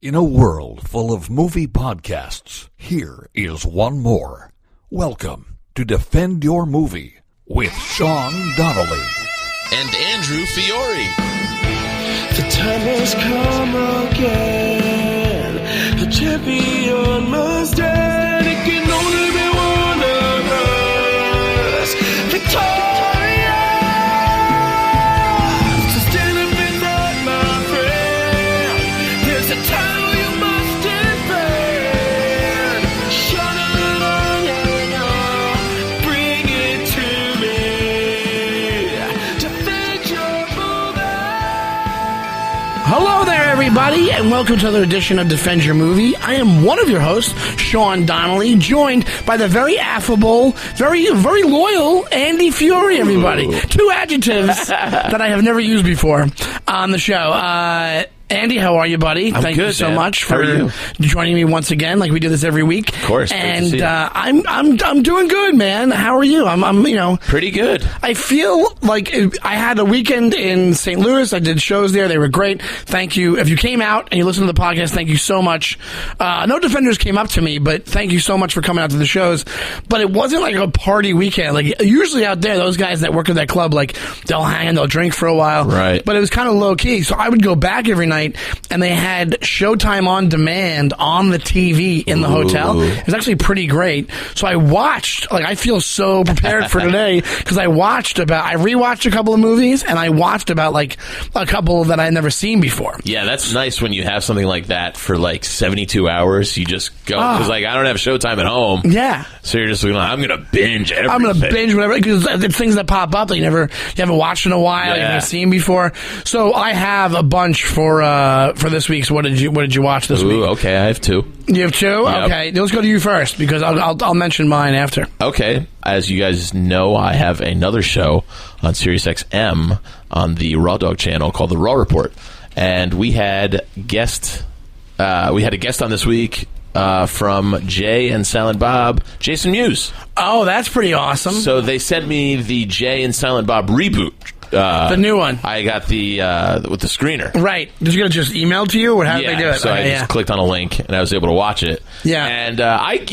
In a world full of movie podcasts, here is one more. Welcome to Defend Your Movie with Sean Donnelly and Andrew Fiore. The time has come again. The champion must stand. It can only be one of us. Victoria! So stand up and fight, my friend. There's a title you must defend. Shut it on and on. Bring it to me. Defend your movie. Hello there, everybody, and welcome to another edition of Defend Your Movie. I am one of your hosts, Sean Donnelly, joined by the very affable, very loyal Andy Fiore, everybody. Ooh. Two adjectives that I have never used before on the show. Andy, how are you, buddy? Thank you so much for joining me once again, like we do this every week. Of course, and I'm doing good, man. How are you? I'm pretty good. I feel like I had a weekend in St. Louis. I did shows there. They were great. Thank you. If you came out and you listened to the podcast, thank you so much. No defenders came up to me, but thank you so much for coming out to the shows. But it wasn't like a party weekend. Like usually out there, those guys that work at that club, like they'll hang and they'll drink for a while. Right. But it was kind of low key. So I would go back every night, and they had Showtime on demand on the TV in the hotel. It was actually pretty great. So I watched, I feel so prepared for today because I rewatched a couple of movies, and I watched about a couple that I'd never seen before. Yeah, that's nice when you have something like that for 72 hours. You just go, because I don't have Showtime at home. Yeah. So you're just like, I'm going to binge everything. I'm going to binge whatever, because it's things that pop up that you haven't watched in a while, you've never seen before. So I have a bunch for this week's What did you watch this week? Okay, I have two. You have two? Yep. Okay, let's go to you first, because I'll mention mine after. Okay. As you guys know, I have another show on SiriusXM on the Raw Dog channel called The Raw Report. And we had a guest on this week from Jay and Silent Bob, Jason Mewes. Oh, that's pretty awesome. So they sent me the Jay and Silent Bob Reboot. The new one. I got the with the screener. Right. Did you get it just emailed to you, or how did they do it? So I just clicked on a link and I was able to watch it. Yeah. And I'd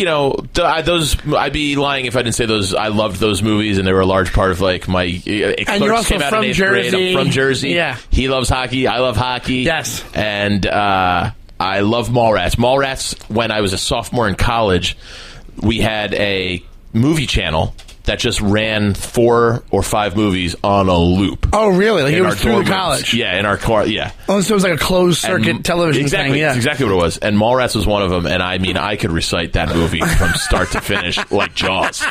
be lying if I didn't say those. I loved those movies, and they were a large part of my. And you're also from Jersey. I'm from Jersey. Yeah. He loves hockey. I love hockey. Yes. And I love Mallrats. Mallrats. When I was a sophomore in college, we had a movie channel that just ran 4 or 5 movies on a loop. Oh, really? Like it was through the rooms. college? Yeah, in our car, yeah. Oh, so it was like a closed circuit television exactly, thing, yeah. That's exactly what it was. And Mallrats was one of them, and I could recite that movie from start to finish like Jaws.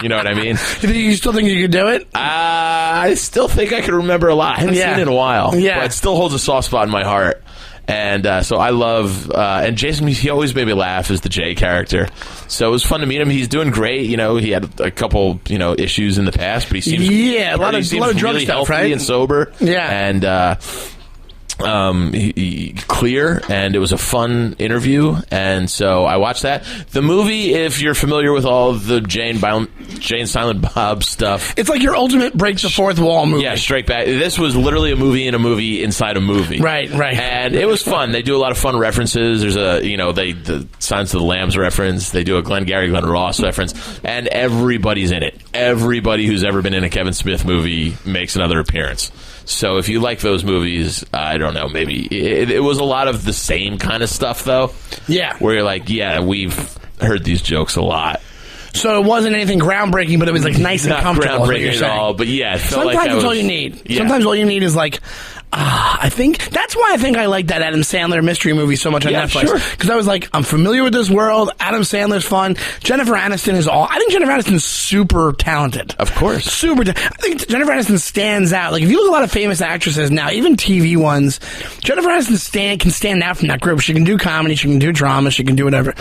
You know what I mean? You still think you could do it? I still think I could remember a lot. I haven't seen it in a while. Yeah. But it still holds a soft spot in my heart. And so I love, and Jason, he always made me laugh as the Jay character. So it was fun to meet him. He's doing great. He had a couple, issues in the past, but he seems a lot of drug really stuff, healthy right? and sober. Yeah. And he clear, and it was a fun interview, and so I watched that. The movie, if you're familiar with all the Jay and Silent Bob stuff, it's like your ultimate break the fourth wall movie. Yeah, straight back. This was literally a movie in a movie inside a movie. Right. And it was fun. They do a lot of fun references. There's the Silence of the Lambs reference. They do a Glenn Ross reference, and everybody's in it. Everybody who's ever been in a Kevin Smith movie makes another appearance. So if you like those movies, I don't know, maybe it was a lot of the same kind of stuff, though. Yeah. Where you're like, we've heard these jokes a lot. So it wasn't anything groundbreaking, but it was nice and comfortable. Not groundbreaking at all, but yeah, it felt sometimes like it's all you need. Yeah. Sometimes all you need is I think that's why I think I like that Adam Sandler mystery movie so much on Netflix. Because I was like, I'm familiar with this world. Adam Sandler's fun. Jennifer Aniston is I think Jennifer Aniston's super talented. Of course. I think Jennifer Aniston stands out. If you look at a lot of famous actresses now, even TV ones, Jennifer Aniston can stand out from that group. She can do comedy. She can do drama. She can do whatever.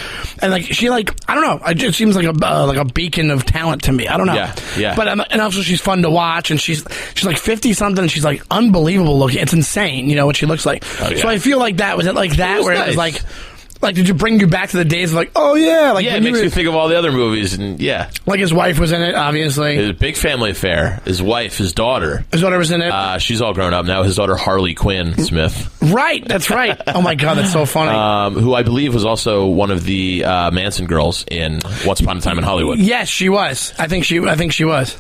And she I don't know. It just seems like a beacon of talent to me. I don't know. Yeah. But and also she's fun to watch, and she's 50 something, and she's unbelievable looking. It's insane, what she looks like. Oh, yeah. So I feel like that was it, where nice. It was Like, did you bring you back to the days of like, oh yeah, like Yeah, it makes you think of all the other movies, and yeah. Like his wife was in it, obviously. It was a big family affair. His wife, his daughter. His daughter was in it. She's all grown up now. His daughter, Harley Quinn Smith. Right, that's right. Oh my God, that's so funny. Who I believe was also one of the Manson girls in Once Upon a Time in Hollywood. Yes, she was. I think she was.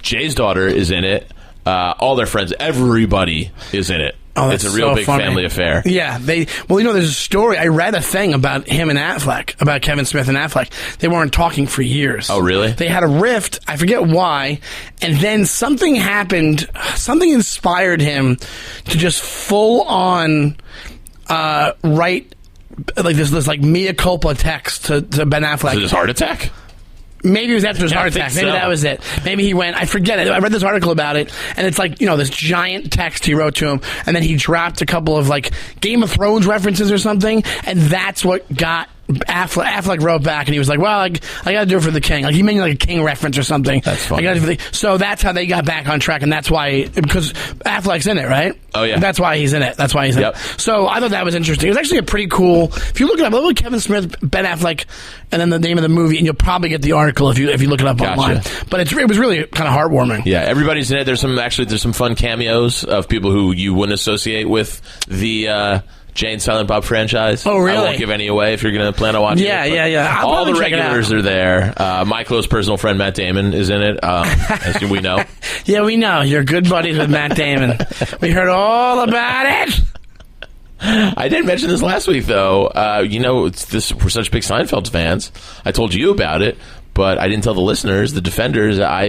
Jay's daughter is in it. All their friends, everybody is in it. Oh, it's a real big family affair. Yeah, well, there's a story. I read a thing about him and Affleck, about Kevin Smith and Affleck. They weren't talking for years. Oh, really? They had a rift. I forget why. And then something happened. Something inspired him to just full on write like this like mea culpa text to Ben Affleck. So his heart attack? Maybe it was after his heart I attack. think Maybe so. that was it. Maybe he went, I forget it. I read this article about it, and it's like, this giant text he wrote to him, and then he dropped a couple of like Game of Thrones references or something, and that's what got Affleck wrote back, and he was like, well, I got to do it for the king. Like, he made like a king reference or something. That's funny. I gotta do it for so that's how they got back on track, and that's why, because Affleck's in it, right? Oh, yeah. That's why he's in it. That's why he's in Yep. it. So I thought that was interesting. It was actually a pretty cool, if you look it up, look at Kevin Smith, Ben Affleck, and then the name of the movie, and you'll probably get the article if you look it up Gotcha. online. But it was really kind of heartwarming. Yeah, everybody's in it. There's some fun cameos of people who you wouldn't associate with the Jay and Silent Bob franchise. Oh, really? I won't give any away if you're going to plan on watching Yeah, it. but yeah. I'll all the probably check it out. regulars are there. My close personal friend Matt Damon is in it, as we know. Yeah, we know. You're good buddies with Matt Damon. We heard all about it. I didn't mention this last week, though. We're such big Seinfeld fans. I told you about it, but I didn't tell the listeners, the defenders. I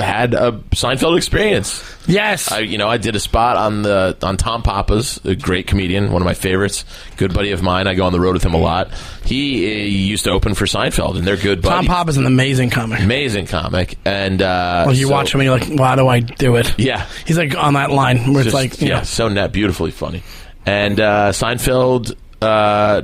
had a Seinfeld experience. Yes. I did a spot on Tom Papa's, a great comedian, one of my favorites, good buddy of mine. I go on the road with him a lot. He used to open for Seinfeld, and they're good buddies. Tom Papa's an amazing comic. Amazing comic. And You watch him and you're like, why do I do it? Yeah. He's like on that line where it's like, so net, beautifully funny. And Seinfeld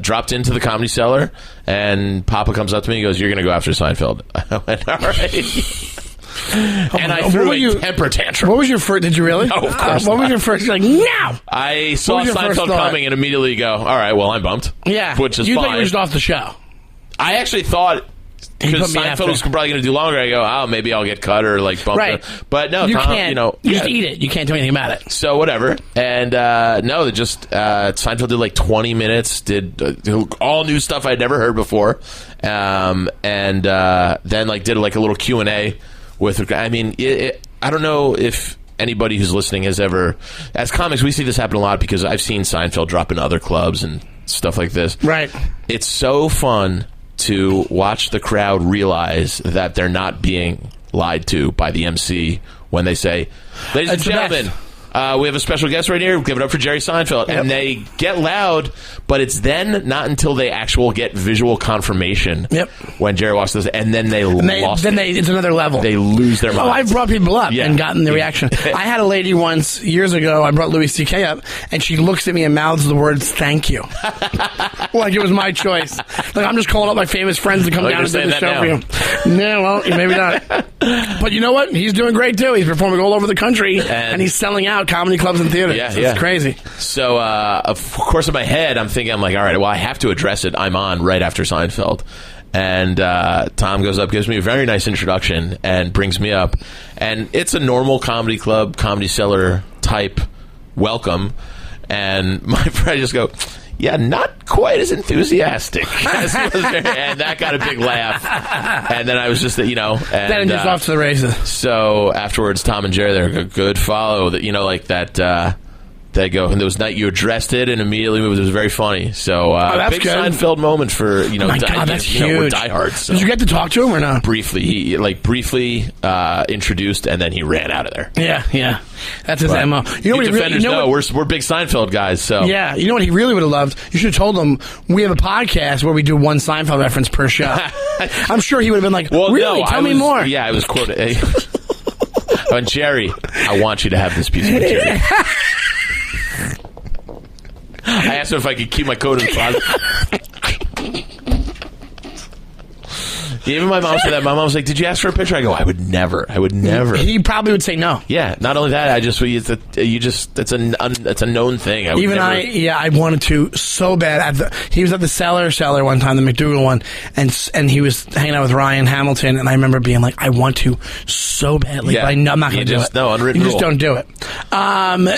dropped into the Comedy Cellar, and Papa comes up to me and goes, "You're going to go after Seinfeld." I went, "All right." And I threw a temper tantrum. What was your first? Did you really? No, of course What was not. your first? You're like, no. I saw was your first Seinfeld thought? coming and immediately go, "All right, well, I'm bumped." Yeah. Which is you fine. thought you were just off the show. I actually thought, because put me Seinfeld after. was probably going to do longer, I go, "Oh, maybe I'll get cut or like bumped." Right. But no, You Tom, can't. You just eat it. You can't do anything about it. So whatever, and no, they just Seinfeld did like 20 minutes, did all new stuff I'd never heard before, and then like did like a little Q&A with. I mean, I don't know if anybody who's listening has ever, as comics, we see this happen a lot because I've seen Seinfeld drop in other clubs and stuff like this. Right. It's so fun to watch the crowd realize that they're not being lied to by the MC when they say, "Ladies and It's the gentlemen, we have a special guest right here. Give it up for Jerry Seinfeld." Yep. And they get loud, but it's then not until they get visual confirmation Yep. when Jerry walks this, and then they lost it. It's another level. They lose their mind. Oh, I've brought people up Yeah. and gotten the reaction. I had a lady once, years ago, I brought Louis C.K. up, and she looks at me and mouths the words, "thank you." Like it was my choice. Like, I'm just calling up my famous friends to come down you're and do saying the that show for you. No, well, maybe not. But you know what? He's doing great, too. He's performing all over the country, and he's selling out comedy clubs and theaters. Yeah, So yeah. It's crazy. So, of course, in my head, I'm thinking, all right, well, I have to address it. I'm on right after Seinfeld. And Tom goes up, gives me a very nice introduction, and brings me up. And it's a normal comedy club, Comedy Cellar type welcome. And my friend just go, "Yeah, not quite as enthusiastic." As he was there. And that got a big laugh. And then I was just, And Then just off to the races. so afterwards, Tom and Jerry, they're a good follow. That like that. They go, and there was night you addressed it, and immediately it was very funny. So that's big good. Seinfeld moment for Oh my God, that's huge. we're diehards. So. Did you get to talk to him or not? Briefly, he briefly introduced, and then he ran out of there. Yeah. That's his MO. You know what he defenders really, know we're big Seinfeld guys. So Yeah, you know what he really would have loved? You should have told him we have a podcast where we do one Seinfeld reference per show. I'm sure he would have been like, well, really? no, Tell me more. Yeah, I was quoted. And Jerry, I want you to have this piece of material. I asked him if I could keep my coat in the closet. Even my mom said that. My mom was like, "Did you ask for a picture?" I go, "I would never. I would never." He probably would say no. Yeah. Not only that, it's a known thing. I would Even never, I wanted to so bad. He was at the cellar one time, the McDougal one, and he was hanging out with Ryan Hamilton, and I remember being like, I want to so badly, but I'm not going to do it. No, unwritten You just rule. don't do it.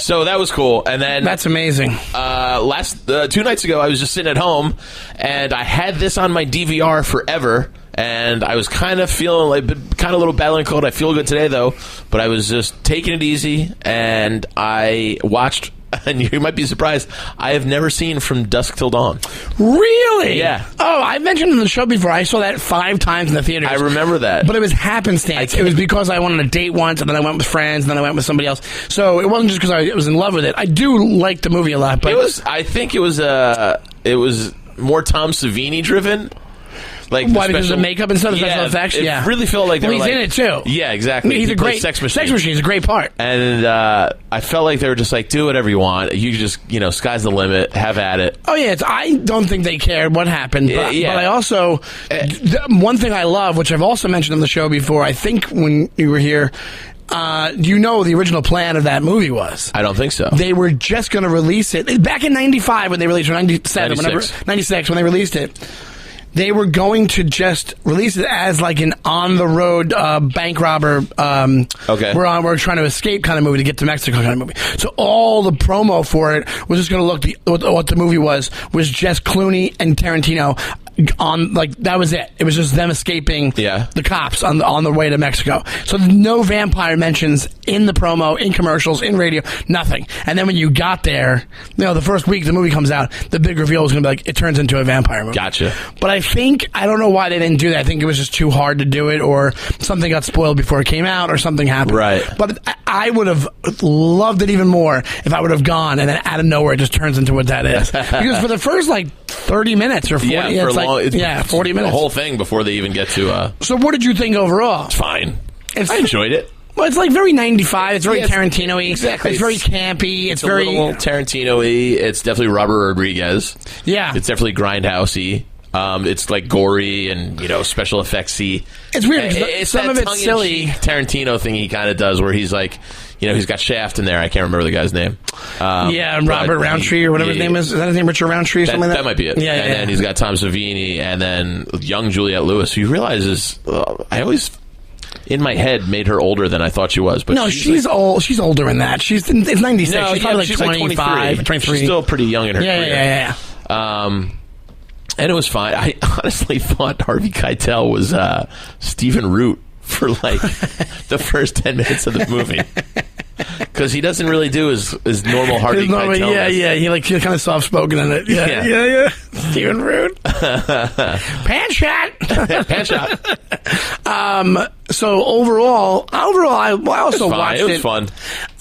So that was cool. And then That's amazing. last 2 nights ago, I was just sitting at home, and I had this on my DVR forever. And I was kind of feeling like, kind of a little battling cold. I feel good today, though. But I was just taking it easy, and I watched, and you might be surprised, I have never seen From Dusk Till Dawn. Really? Yeah. Oh, I mentioned in the show before, I saw that 5 times in the theaters. I remember that. But it was happenstance. It was because I went on a date once, and then I went with friends, and then I went with somebody else. So it wasn't just because I was in love with it. I do like the movie a lot. But I think it was more Tom Savini driven. Like why? Because of the makeup and stuff, the special effects? It really felt like they well, were he's in it, too. Yeah, exactly. He's a great sex machine. Sex machine is a great part. And I felt like they were just like, do whatever you want. You just, sky's the limit. Have at it. Oh, yeah. I don't think they cared what happened. But I also, one thing I love, which I've also mentioned on the show before, I think when you were here, the original plan of that movie was? I don't think so. They were just going to release it. Back in 95 when they released it, or 97, 96 when they released it. They were going to just release it as like an on-the-road bank robber. We're trying to escape kind of movie to get to Mexico kind of movie. So all the promo for it was just going to look what the movie was just Clooney and Tarantino on, like, that was it. It was just them escaping the cops on the way to Mexico. So no vampire mentions in the promo, in commercials, in radio, nothing. And then when you got there, the first week the movie comes out, the big reveal was going to be like, it turns into a vampire movie. Gotcha. But I don't know why they didn't do that. I think it was just too hard to do it, or something got spoiled before it came out, or something happened. Right. But I would have loved it even more if I would have gone, and then out of nowhere it just turns into what that is. Because for the first, 30 minutes or 40, 40 minutes. The whole thing before they even get to... So what did you think overall? It's fine. I enjoyed it. Well, it's like very 95. It's very Tarantino-y. Exactly. It's very campy. It's very... a little Tarantino-y. It's definitely Robert Rodriguez. Yeah. It's definitely grindhousey. It's like gory and, special effects-y. It's weird. It's some of it's silly. Tarantino thing he kind of does where he's like... he's got Shaft in there. I can't remember the guy's name. Robert Roundtree or whatever his name is. Is that his name, Richard Roundtree or something like that? That might be it. Yeah, and then he's got Tom Savini and then young Juliette Lewis, who you realize is... I always, in my head, made her older than I thought she was. But no, she's old. She's older than that. It's 96. No, she's probably like 25, 23. She's still pretty young in her career. Yeah. And it was fine. I honestly thought Harvey Keitel was Stephen Root for the first 10 minutes of the movie. Because he doesn't really do his normal Harvey Keitel. He's kind of soft spoken in it. Yeah. Stephen Root. Pan shot. So overall, I also watched it. It was fun.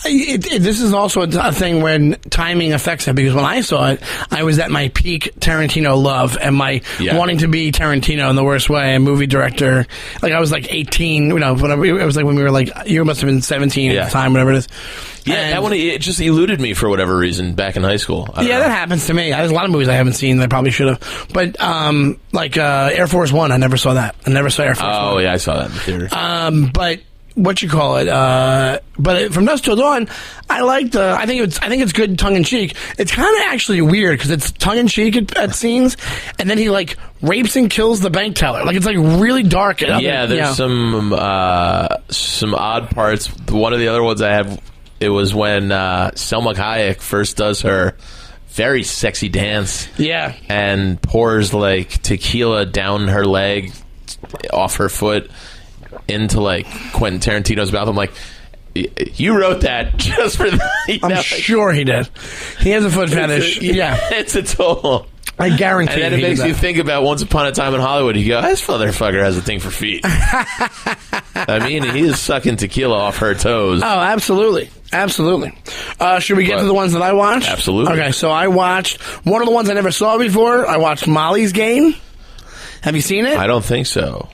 This is also a thing when timing affects it, because when I saw it, I was at my peak Tarantino love and my wanting to be Tarantino in the worst way, a movie director. Like I was like 18, whatever. It was like when we were like, you must have been 17 at the time, whatever it is. Yeah, that one, it just eluded me for whatever reason back in high school. I don't know. That happens to me. There's a lot of movies I haven't seen that I probably should have. But, Air Force One, I never saw that. I never saw Air Force One. Oh, yeah, I saw that in the theater. But From Dusk Till Dawn, I think it's good tongue in cheek. It's kind of actually weird because it's tongue in cheek at scenes, and then he rapes and kills the bank teller. It's really dark. There's some odd parts. One of the other ones I have, it was when Selma Hayek first does her very sexy dance. Yeah, and pours tequila down her leg, off her foot, into Quentin Tarantino's mouth. I'm like, you wrote that just for that. I'm sure he did. He has a foot fetish. It's a total. I guarantee. And then it makes you think about Once Upon a Time in Hollywood. You go, this motherfucker has a thing for feet. I mean, he is sucking tequila off her toes. Oh, absolutely. Should we get to the ones that I watched? Absolutely. Okay, so I watched one of the ones I never saw before. I watched Molly's Game. Have you seen it? I don't think so.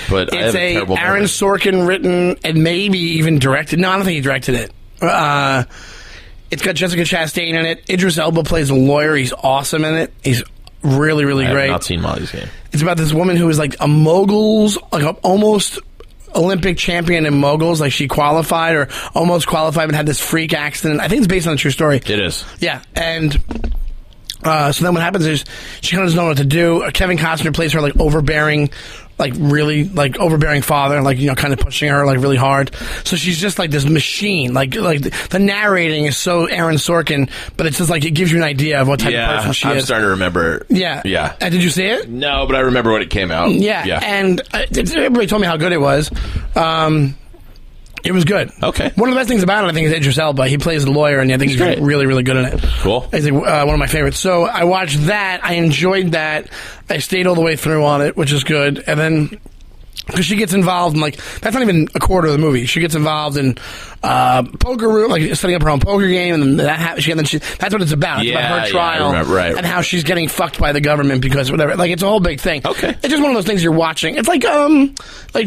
But it's Aaron Sorkin written and maybe even directed. No, I don't think he directed it. It's got Jessica Chastain in it. Idris Elba plays a lawyer. He's awesome in it. He's Really, really I great. have not seen Molly's Game. It's about this woman who is like a moguls, like a almost Olympic champion in moguls. Like she qualified or almost qualified, but had this freak accident. I think it's based on a true story. It is. Yeah, and so then what happens is she kind of doesn't know what to do. Kevin Costner plays her like overbearing, like really like overbearing father, like, you know, kind of pushing her like really hard. So she's just like this machine. Like the narrating is so Aaron Sorkin, but it's just like it gives you an idea of what type of person she I'm is. starting to remember. Yeah. Did you see it? No, but I remember when it came out. Yeah. And everybody told me how good it was. It was good. Okay. One of the best things about it, I think, is Idris Elba. He plays the lawyer, and I think he's great. really, really good in it. Cool. He's like, one of my favorites. So I watched that. I enjoyed that. I stayed all the way through on it, which is good. And then, because she gets involved in, like, that's not even a quarter of the movie. She gets involved in poker room, like setting up her own poker game, and then that's what it's about. It's about her trial right. and how she's getting fucked by the government because whatever. Like, it's a whole big thing. Okay. It's just one of those things you're watching. It's like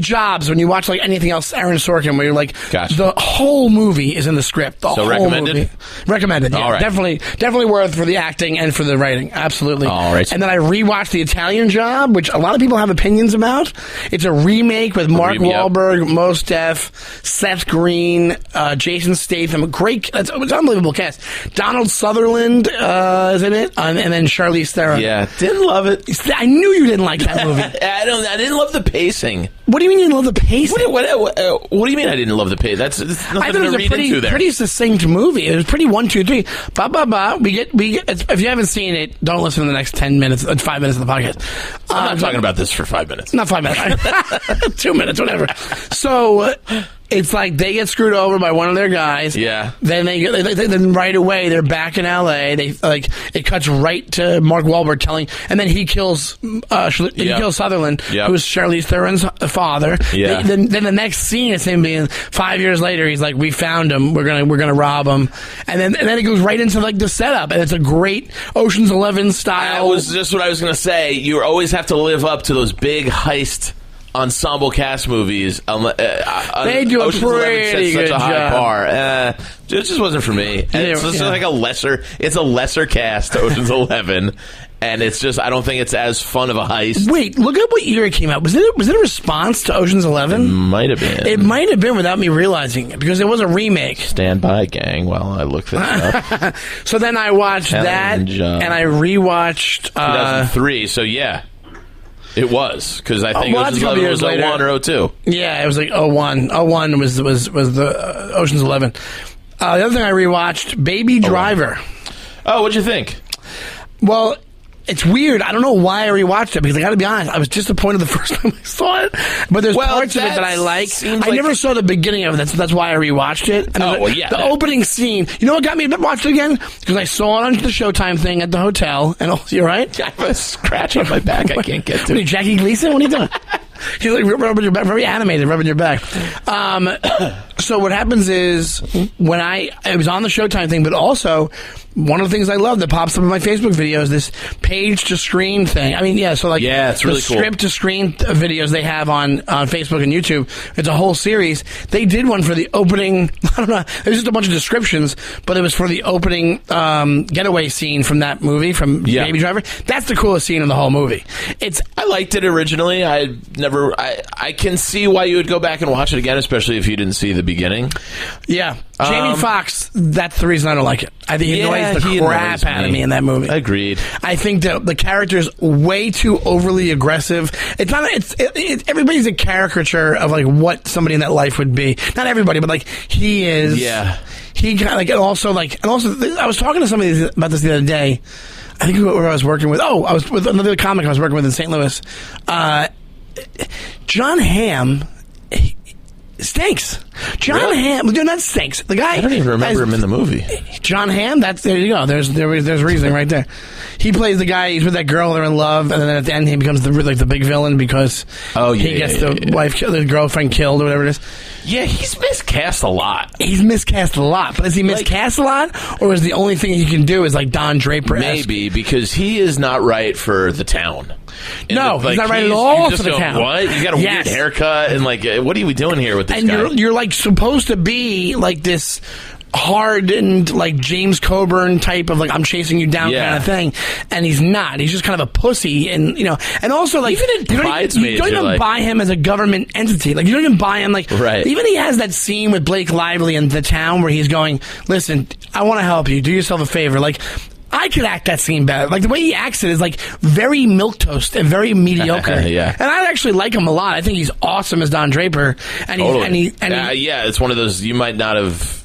Jobs when you watch like anything else Aaron Sorkin, where you're like, Gotcha. the whole movie is in the script. The So whole recommended? movie. Recommended. Yeah, All right. definitely worth for the acting and for the writing. Absolutely. All right. And then I rewatched The Italian Job, which a lot of people have opinions about. It's a remake with Mark Wahlberg, Mos Def, Seth Green, Jason Statham. Great. It's an unbelievable cast. Donald Sutherland is in it, and then Charlize Theron. Yeah, didn't love it. I knew you didn't like that movie. I didn't love the pacing. What do you mean you didn't love the pacing? What do you mean I didn't love the pacing? That's I nothing thought it to was read into there. pretty succinct movie. It was pretty 1, 2, 3. Ba ba ba. We get. If you haven't seen it, don't listen to the next 10 minutes, 5 minutes of the podcast. I'm not talking about this for 5 minutes. Not 5 minutes. 2 minutes, whatever. So it's like they get screwed over by one of their guys. Yeah. Then then right away they're back in L.A. They like it cuts right to Mark Wahlberg and then he kills Sutherland, who is Charlize Theron's father. Yeah. Then the next scene is him being 5 years later. He's like, we found him. We're gonna rob him. And then it goes right into like the setup, and it's a great Ocean's 11 style. That was just what I was gonna say. You always have to live up to those big heist ensemble cast movies. They do a pretty good such a high job. bar. It just wasn't for me. And it's just like it's a lesser cast to Ocean's 11, and it's just, I don't think it's as fun of a heist. Wait, look at what year it came out. Was it a response to Ocean's 11? Might have been. It might have been without me realizing it, because it was a remake. Stand by, gang, while I look this up. So then I watched that, and I rewatched 2003. So yeah. It was, because I think Ocean's 11 was 01 or 02. Yeah, it was like 01. 01 was the Ocean's 11. The other thing I rewatched, Baby Driver. Oh, what'd you think? Well, it's weird. I don't know why I rewatched it, because I got to be honest, I was disappointed the first time I saw it. But there's parts of it that I like. I never saw the beginning of it. That's why I rewatched it. And the opening scene. You know what got me to watch it again? Because I saw it on the Showtime thing at the hotel. And you right? I have a scratch on my back I can't get to. What are you, Jackie Gleason? What are you doing? He's like rubbing your back, very animated, rubbing your back. So what happens is when it was on the Showtime thing, but also one of the things I love that pops up in my Facebook videos, this page to screen thing. I mean, so like it's really cool. Script to screen videos they have on Facebook and YouTube. It's a whole series. They did one for the opening. I don't know. There's just a bunch of descriptions, but it was for the opening getaway scene from that movie from Baby Driver. That's the coolest scene in the whole movie. I liked it originally. I can see why you would go back and watch it again, especially if you didn't see the beginning. Yeah. Jamie Foxx, that's the reason I don't like it. I think he annoys the crap out of me in that movie. Agreed. I think that the character's way too overly aggressive. It's not. Everybody's a caricature of like what somebody in that life would be. Not everybody, but like he is. Yeah. He kind of like, and also I was talking to somebody about this the other day. I think where I was working with. I was with another comic I was working with in St. Louis. John Hamm stinks. John Hamm, that stinks. The guy. I don't even remember him in the movie. John Hamm. There you go. There's reasoning right there. He plays the guy. He's with that girl. They're in love, and then at the end he becomes the big villain because he gets the girlfriend killed or whatever it is. Yeah, he's miscast a lot. He's miscast a lot, but is he miscast a lot, or is the only thing he can do is like Don Draper? Maybe because he is not right for the town. No, he's not right at all for the town. What? You got a weird haircut, and like, what are we doing here with this guy? And you're like supposed to be like this hardened, like James Coburn type of like I'm chasing you down kind of thing, and he's not. He's just kind of a pussy, and and also like even in Bridesmaids, you don't even buy him as a government entity. Like you don't even buy him like even he has that scene with Blake Lively in The Town where he's going, "Listen, I want to help you. Do yourself a favor." Like I could act that scene better. Like the way he acts it is like very milquetoast and very mediocre. And I actually like him a lot. I think he's awesome as Don Draper. And it's one of those you might not have.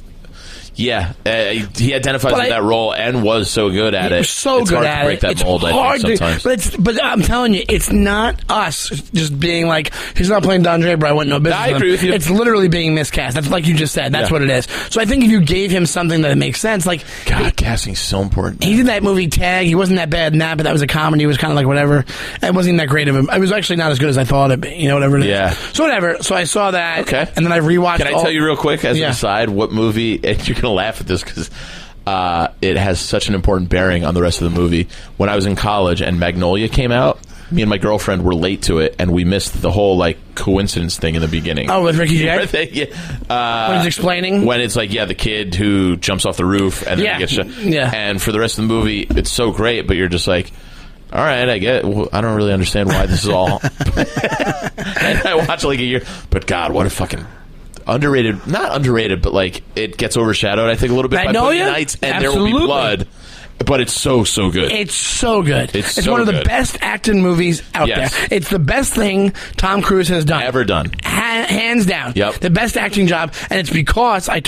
Yeah, he identifies with that role and was so good at it. It's hard to break that mold, I think, sometimes. But I'm telling you, it's not us just being like, he's not playing Don Draper, I wouldn't know business. I agree with you. It's literally being miscast. That's like you just said. That's what it is. So I think if you gave him something that makes sense, like... God, casting's so important. He did that movie Tag. He wasn't that bad in that, but that was a comedy. It was kind of like whatever. It wasn't that great of him. It was actually not as good as I thought it'd be. You know, whatever it is. Yeah. So whatever. So I saw that. Okay. And then I rewatched Can I tell you real quick, as an aside, what movie... And you're going to laugh at this because... it has such an important bearing on the rest of the movie. When I was in college and Magnolia came out, me and my girlfriend were late to it, and we missed the whole like coincidence thing in the beginning. Oh, with Ricky Jay? When he's explaining? When it's like, the kid who jumps off the roof and then he gets shot. Yeah. And for the rest of the movie, it's so great, but you're just like, all right, I get it. Well, I don't really understand why this is all... And I watched like a year, but God, what a fucking... Underrated, not underrated, but like it gets overshadowed, I think, a little bit by Boogie Nights, and There Will Be Blood. But it's so good. It's so good. It's one of the best acting movies out there. It's the best thing Tom Cruise has done. Ever done. Hands down. Yep. The best acting job. And it's because I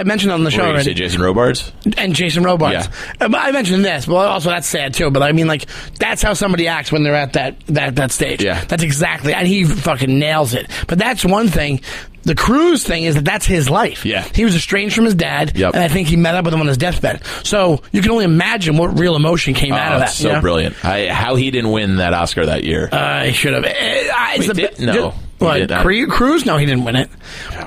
mentioned on the show already. You say Jason Robards? And Jason Robards. Yeah. I mentioned this. Well, also that's sad too. But I mean, like, that's how somebody acts when they're at that stage. Yeah. That's exactly. And he fucking nails it. But that's one thing. The Cruise thing is that's his life. Yeah. He was estranged from his dad, and I think he met up with him on his deathbed. So you can only imagine what real emotion came out of that. It's so brilliant. How he didn't win that Oscar that year. He should have. No. Cruise? No, he didn't win it.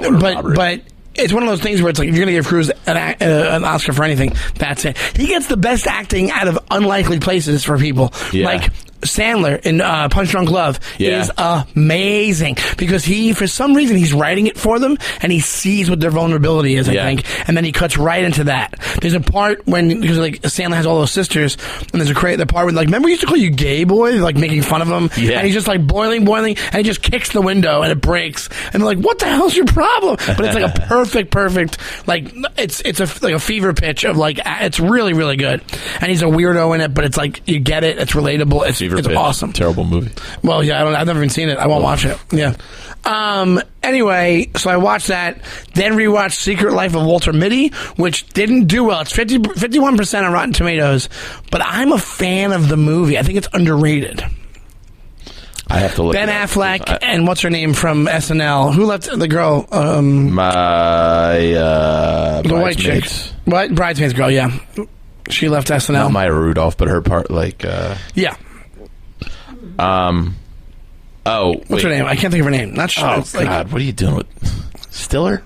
But it's one of those things where it's like, if you're going to give Cruise an Oscar for anything, that's it. He gets the best acting out of unlikely places for people. Yeah. Like Sandler in Punch Drunk Love is amazing because for some reason, he's writing it for them and he sees what their vulnerability is, I think, and then he cuts right into that. There's a part because like Sandler has all those sisters, and there's the part where like, remember we used to call you gay boy, like making fun of him, and he's just like boiling, and he just kicks the window and it breaks, and they're like, what the hell's your problem? But it's like a perfect, like it's like a fever pitch of like, it's really, really good, and he's a weirdo in it, but it's like, you get it, it's relatable, it's awesome. Terrible movie. Well, I've never even seen it. I won't watch it. Yeah. Anyway, so I watched that, then rewatched Secret Life of Walter Mitty, which didn't do well. It's 51% on Rotten Tomatoes, but I'm a fan of the movie. I think it's underrated. I have to look. Ben Affleck and what's her name from SNL? Who left the girl? The white chick. What? Bridesmaids girl, yeah. She left SNL. Not Maya Rudolph, but her part, like... yeah. What's her name? I can't think of her name. Not sure. Oh, God. What are you doing with... Stiller?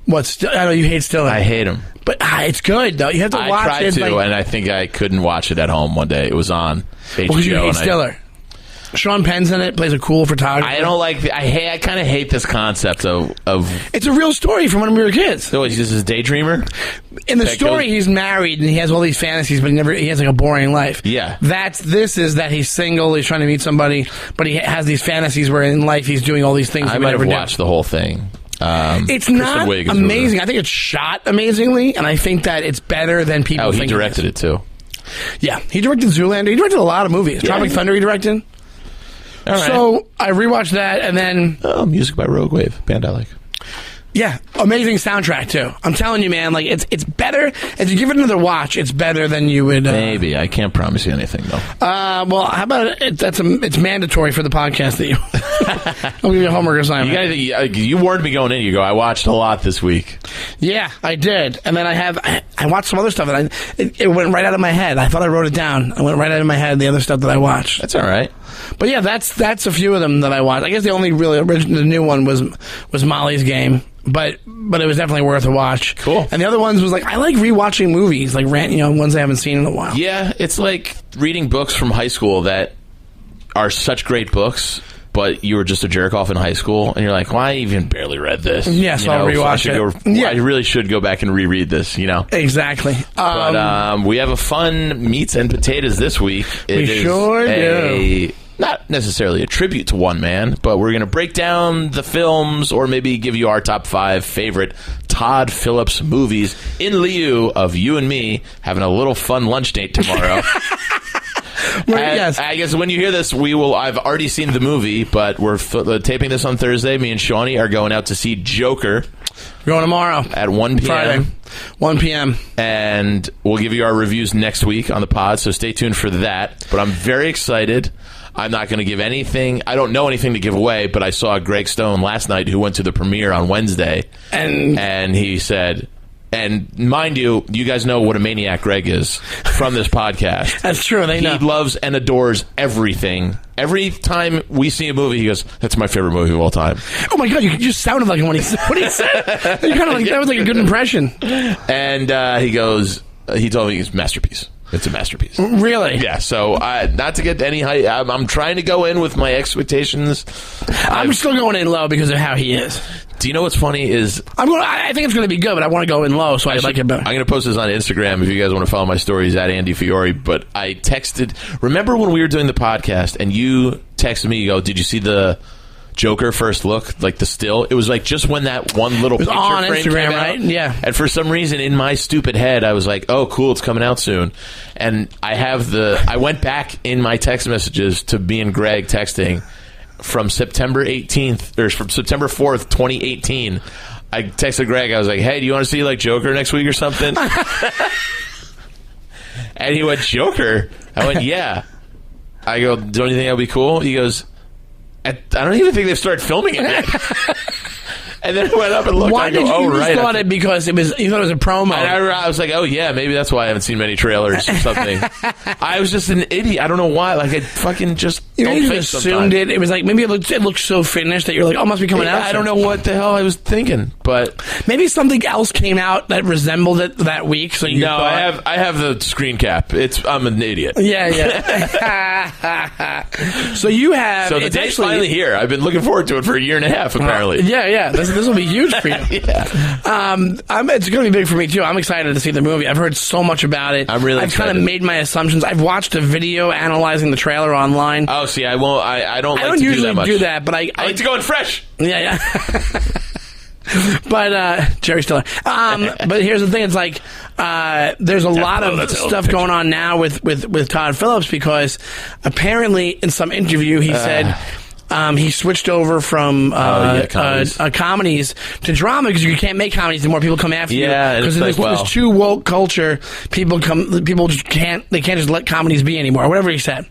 What? I know you hate Stiller. I hate him. But it's good, though. You have to watch it. I tried to, and I think I couldn't watch it at home one day. It was on HBO. Because you hate Stiller. Sean Penn's in it, plays a cool photographer. I don't like... I kind of hate this concept of... It's a real story from when we were kids. So he's just a daydreamer? In the story, he's married, and he has all these fantasies, but he has like a boring life. Yeah. This is that he's single, he's trying to meet somebody, but he has these fantasies where in life he's doing all these things I might have watched the whole thing. It's not amazing. I think it's shot amazingly, and I think that it's better than people think. He directed it, too. Yeah. He directed Zoolander. He directed a lot of movies. Yeah. Tropic Thunder he directed. All right. So I rewatched that, and then... music by Rogue Wave, band I like. Yeah, amazing soundtrack, too. I'm telling you, man, like, it's better. If you give it another watch, it's better than you would... Maybe. I can't promise you anything, though. Well, how about it's mandatory for the podcast that you... I'll give you a homework assignment. You warned me going in. You go, I watched a lot this week. Yeah, I did. And then I watched some other stuff, and it went right out of my head. I thought I wrote it down. It went right out of my head, the other stuff that I watched. That's all right. But yeah, that's a few of them that I watched. I guess the only really the new one was Molly's Game. But it was definitely worth a watch. Cool. And the other ones was like, I like rewatching movies, like ones I haven't seen in a while. Yeah, it's like reading books from high school that are such great books, but you were just a jerk off in high school, and you're like, "Well, I even barely read this." Yeah, so I'll rewatch it. I really should go back and reread this. Exactly. But we have a fun meats and potatoes this week. We sure do. Not necessarily a tribute to one man, but we're going to break down the films or maybe give you our top 5 favorite Todd Phillips movies in lieu of you and me having a little fun lunch date tomorrow. Yes. I guess when you hear this, I've already seen the movie, but we're taping this on Thursday. Me and Shawnee are going out to see Joker. We're going tomorrow at 1 p.m. Friday, 1 p.m. And we'll give you our reviews next week on the pod, so stay tuned for that. But I'm very excited. I'm not going to give anything. I don't know anything to give away, but I saw Greg Stone last night, who went to the premiere on Wednesday, and he said, and mind you, you guys know what a maniac Greg is from this podcast. That's true. They know. He loves and adores everything. Every time we see a movie, he goes, "That's my favorite movie of all time." Oh my God, you just sounded like him when he said what he said. You kind of like that was like a good impression. And he told me it's a masterpiece. It's a masterpiece. Really? Yeah, so not to get any hype, I'm trying to go in with my expectations. I'm still going in low because of how he is. Do you know what's funny is... I think it's going to be good, but I want to go in low, so I like it better. I'm going to post this on Instagram if you guys want to follow my stories at Andy Fiore, but I texted... Remember when we were doing the podcast and you texted me, you go, "Did you see the Joker first look, like the still?" It was like just when that one little picture on frame Instagram, came right? out. Yeah. And for some reason in my stupid head, I was like, "Oh, cool, it's coming out soon." And I went back in my text messages to me and Greg texting from September 18th or from September 4th, 2018. I texted Greg. I was like, "Hey, do you want to see like Joker next week or something?" And he went, "Joker?" I went, "Yeah." I go, "Don't you think that would be cool?" He goes, I don't even think they've started filming it yet. And then I went up and looked. Why did you thought it because you thought it was a promo? And I was like, "Oh yeah, maybe that's why I haven't seen many trailers or something." I was just an idiot. I don't know why. Like I fucking just don't think assumed it. It was like maybe it looked so finished that you're like, "Oh, must be coming out." I don't know what the hell I was thinking, but maybe something else came out that resembled it that week. So you thought... I have the screen cap. I'm an idiot. Yeah. So you have. So the day's finally here. I've been looking forward to it for a year and a half. Apparently. Yeah. This will be huge for you. Yeah. It's going to be big for me too. I'm excited to see the movie. I've heard so much about it. I'm really I've excited. kind of made my assumptions. I've watched a video analyzing the trailer online. Oh, see, I won't. I don't like to usually do that much. But I like to go in fresh. Yeah. But Jerry Stiller. But here's the thing: it's like there's a lot of stuff going on now with Todd Phillips because apparently in some interview he said. He switched over from comedies to drama because you can't make comedies anymore. People come after you because in this too woke culture. People just can't just let comedies be anymore. Or whatever he said,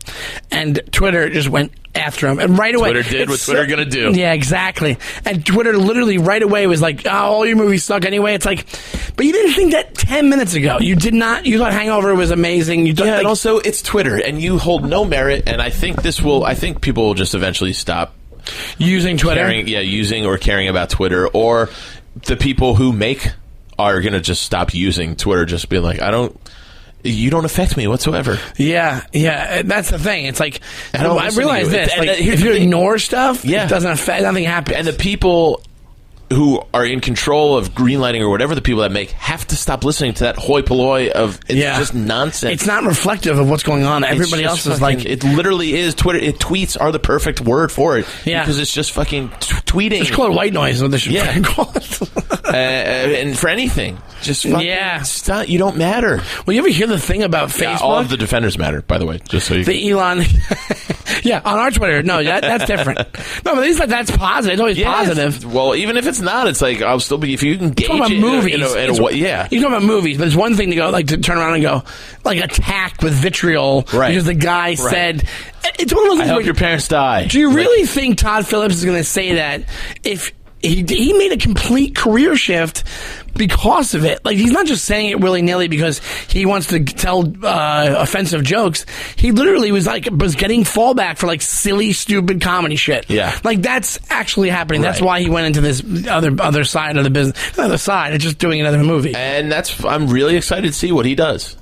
and Twitter just went after him, and right away Twitter did what Twitter gonna do. Yeah, exactly. And Twitter literally right away was like, "Oh, all your movies suck anyway." It's like, but you didn't think that 10 minutes ago. You did not. You thought Hangover was amazing. And also it's Twitter, and you hold no merit. And I think people will just eventually stop using Twitter. Using or caring about Twitter, or the people who are gonna just stop using Twitter, just being like, you don't affect me whatsoever. Yeah, that's the thing. It's like I realize this. If you ignore stuff, it doesn't affect. Nothing happens. And the people who are in control of greenlighting or whatever the people that make have to stop listening to that hoi polloi of just nonsense. It's not reflective of what's going on. Everybody else is like... It literally is Twitter. Tweets are the perfect word for it. Yeah. Because it's just fucking tweeting. Just call it white noise. What they should call it. And for anything. Just fucking stop. You don't matter. Well, you ever hear the thing about Facebook? Yeah, all of the defenders matter, by the way. Just so you Elon... Yeah, on our Twitter. No, that's different. No, but at least that's positive. It's always positive. Well, even if it's not, it's like I'll still be. If you can gauge about movies. You talk about movies, but it's one thing to go to turn around and go attack with vitriol because the guy said. It's one of those things. I hope your parents die. Do you really think Todd Phillips is going to say that if he made a complete career shift because of it? Like, he's not just saying it willy-nilly because he wants to tell offensive jokes. He literally was getting fallback for silly, stupid comedy shit. Yeah. That's actually happening. Right. That's why he went into this other side of the business. Not other side, it's just doing another movie. And I'm really excited to see what he does.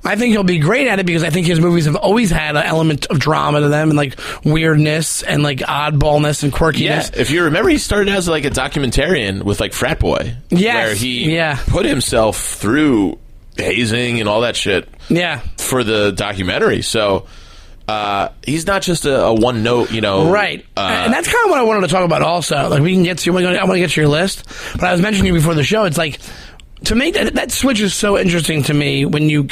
I think he'll be great at it because I think his movies have always had an element of drama to them and like weirdness and like oddballness and quirkiness. Yeah, if you remember, he started as like a documentarian with like Frat Boy. Yes, where he yeah. put himself through hazing and all that shit. Yeah, for the documentary. So he's not just a one note, right. And that's kind of what I wanted to talk about. Also, like we can get to. I want to get to your list, but I was mentioning before the show. It's like to make that switch is so interesting to me when you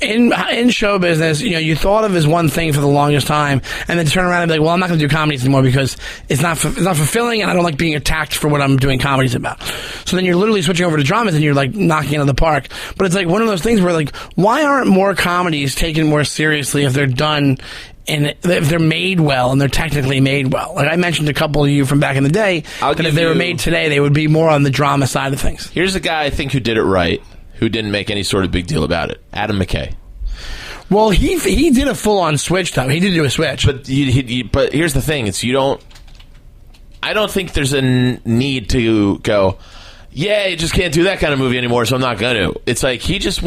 in show business, you thought of as one thing for the longest time, and then turn around and be like, well, I'm not going to do comedies anymore because it's not fulfilling, and I don't like being attacked for what I'm doing comedies about. So then you're literally switching over to dramas, and you're like knocking it out of the park. But it's like one of those things where like, why aren't more comedies taken more seriously if they're done and if they're made well and they're technically made well? Like I mentioned a couple of you from back in the day, that if they were made today, they would be more on the drama side of things. Here's a guy I think who did it right, who didn't make any sort of big deal about it. Adam McKay. Well, he did a full-on switch, though. He did do a switch. But but here's the thing: I don't think there's a need to go. Yeah, you just can't do that kind of movie anymore, so I'm not going to. It's like he just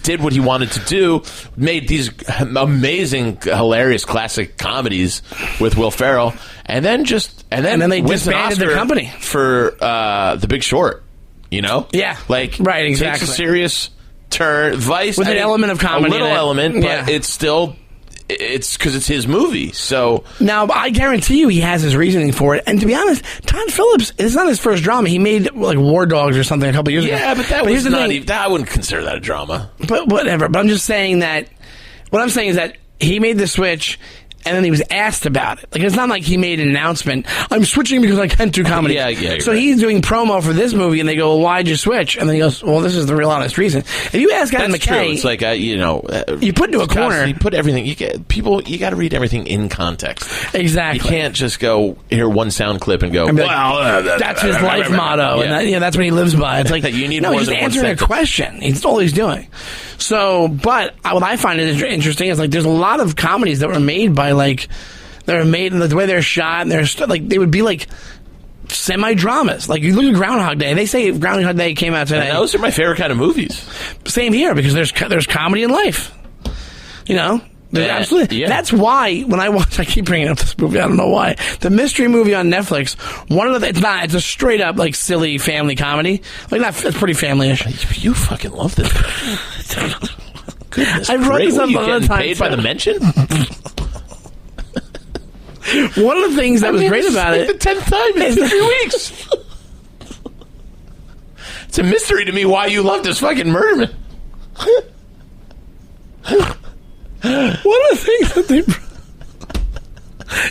did what he wanted to do, made these amazing, hilarious, classic comedies with Will Ferrell, and then they disbanded their company for The Big Short. Yeah, like right, exactly. Takes a serious turn. Vice with an element of comedy, a little element, but it's because it's his movie. So now I guarantee you he has his reasoning for it. And to be honest, Todd Phillips, it's not his first drama. He made like War Dogs or something a couple years ago. Yeah, but was not even. I wouldn't consider that a drama. But whatever. But I'm just saying that. What I'm saying is that he made the switch. And then he was asked about it. Like, it's not like he made an announcement, I'm switching because I can't do comedy. Yeah, so right. He's doing promo for this movie, and they go, well, why'd you switch? And then he goes, well, this is the real honest reason. If you ask Adam McKay... True. It's like, you put into a corner. You put everything... You got to read everything in context. Exactly. You can't just go, hear one sound clip and go, that's his life motto. Yeah. And that's what he lives by. It's like, you need no, more he's than answering one a question. It's all he's doing. So, but what I find interesting is, like, there's a lot of comedies that were made by, like... They're made in the way they're shot, and they would be like semi-dramas. Like you look at Groundhog Day. They say Groundhog Day came out today. And those are my favorite kind of movies. Same here, because there's comedy in life. Absolutely. Yeah. That's why when I watch, I keep bringing up this movie. I don't know why. The mystery movie on Netflix. It's a straight up like silly family comedy. Like it's pretty family-ish. You fucking love this. Goodness, I wrote this up all the time. Paid by the mention. One of the things that was great about it... the 10th time in 3 weeks. It's a mystery to me why you love this fucking murderman. One of the things that they...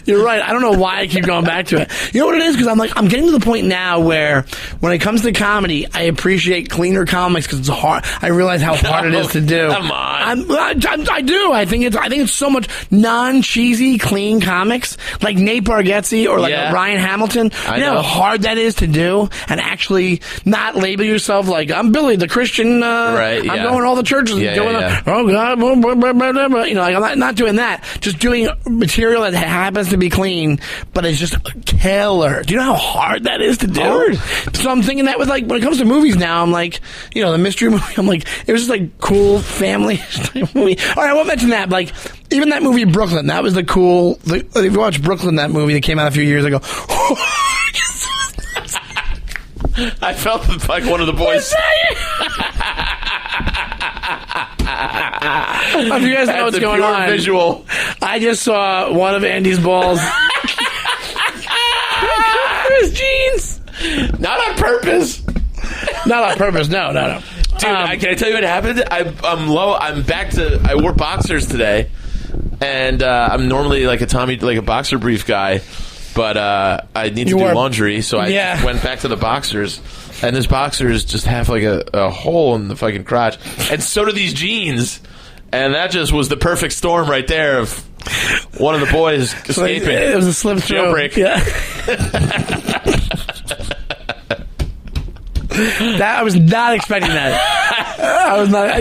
You're right. I don't know why I keep going back to it. You know what it is? Because I'm getting to the point now where when it comes to comedy, I appreciate cleaner comics because it's hard. I realize how hard it is to do. Come on. I do. I think it's so much non-cheesy, clean comics like Nate Bargatze or like Ryan Hamilton. You know how hard that is to do and actually not label yourself like I'm Billy the Christian. Right. I'm going to all the churches. Oh God. I'm not doing that. Just doing material that happens to be clean, but it's just killer. Do you know how hard that is to do? Hard. So I'm thinking that with like when it comes to movies now, I'm like, the mystery movie. I'm like, it was just like cool family type movie. All right, I won't mention that. But like even that movie Brooklyn, that was if you watch Brooklyn, that movie that came out a few years ago. I felt like one of the boys. If you guys know what's going on, visual. I just saw one of Andy's balls. His jeans. Not on purpose. Not on purpose. No. Dude, can I tell you what happened? I'm low. I'm back to. I wore boxers today, and I'm normally like a boxer brief guy, but I need to do laundry, so I went back to the boxers. And this boxers just have like a hole in the fucking crotch, and so do these jeans. And that just was the perfect storm right there of one of the boys escaping. It was a slip jailbreak. Yeah. I was not expecting that. I was not. I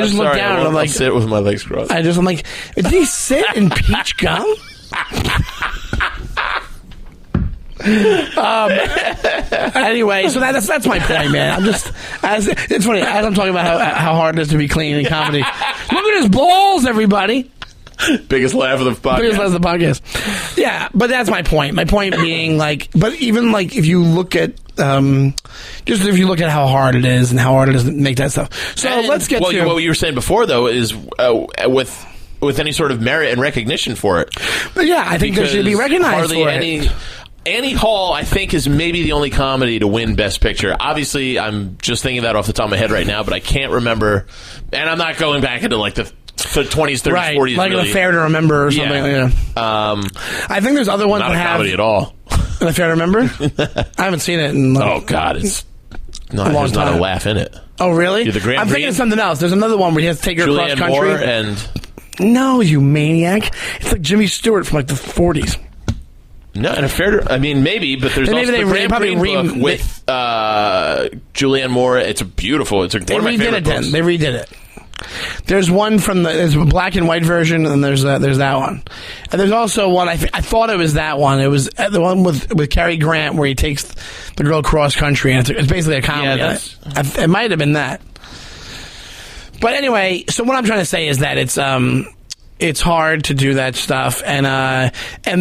just looked down and I'm like, sit with my legs crossed. I'm like, did he sit in peach gum? Anyway, so that's my point, man. It's funny as I'm talking about how hard it is to be clean in comedy. Look at his balls, everybody. Biggest laugh of the podcast. Biggest laugh of the podcast. Yeah, but that's my point. My point being, like, but even like if you look at if you look at how hard it is and how hard it is to make that stuff. So let's get to what you were saying before, though, is with any sort of merit and recognition for it. But yeah, I think there should be recognized for it. Annie Hall, I think, is maybe the only comedy to win Best Picture. Obviously, I'm just thinking that off the top of my head right now, but I can't remember. And I'm not going back into like the 20s, 30s, right, 40s. Like really. The Fair to Remember or something. Yeah. I think there's other ones not that a have comedy at all. The Fair to Remember. I haven't seen it in. Oh God, there's not a laugh in it. Oh really? I'm thinking of something else. There's another one where he has to take her across country. Moore and no, you maniac! It's like Jimmy Stewart from like the 40s. No, and a fair. I mean, maybe, but there's also the Grand Prix book with Julianne Moore. It's a beautiful. It's one of my favorite books. They redid it. There's one there's a black and white version, and there's that one, and there's also one. I thought it was that one. It was the one with Cary Grant where he takes the girl cross country, and it's basically a comedy. Yeah, it might have been that. But anyway, so what I'm trying to say is that it's hard to do that stuff, and